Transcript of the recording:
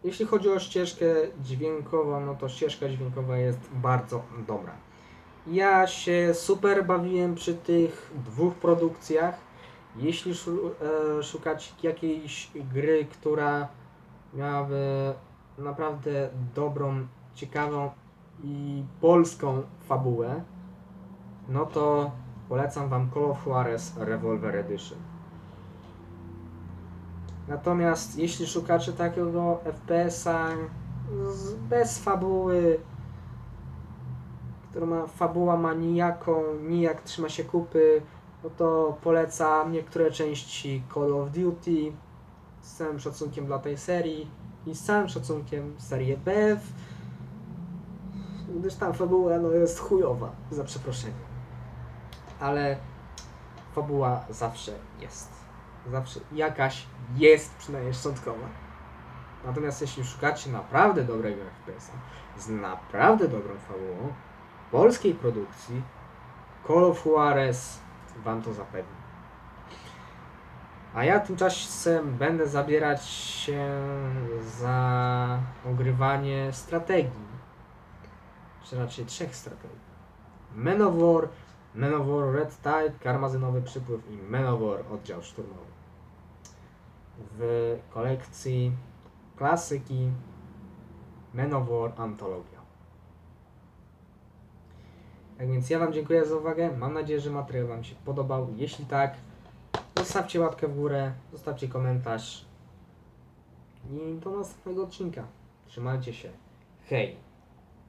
Jeśli chodzi o ścieżkę dźwiękową, no to ścieżka dźwiękowa jest bardzo dobra. Ja się super bawiłem przy tych dwóch produkcjach. Jeśli szukacie jakiejś gry, która miałaby naprawdę dobrą, ciekawą i polską fabułę, no to polecam Wam Call of Juarez Revolver Edition. Natomiast jeśli szukacie takiego FPS-a bez fabuły, fabuła ma nijak trzyma się kupy, no to polecam niektóre części Call of Duty z całym szacunkiem dla tej serii i z całym szacunkiem serię BF, gdyż tam fabuła jest chujowa, za przeproszeniem. Ale fabuła zawsze jest. Zawsze jakaś jest, przynajmniej szczątkowa. Natomiast jeśli szukacie naprawdę dobrego FPS-a z naprawdę dobrą fabułą, polskiej produkcji, Call of Juarez Wam to zapewni. A ja tymczasem będę zabierać się za ogrywanie strategii, czy raczej 3 strategii. Man of War Red Tide, karmazynowy przypływ i Man of War oddział szturmowy. W kolekcji klasyki Man of War Antologia. Tak więc ja Wam dziękuję za uwagę. Mam nadzieję, że materiał Wam się podobał. Jeśli tak, zostawcie łapkę w górę, zostawcie komentarz i do następnego odcinka. Trzymajcie się. Hej!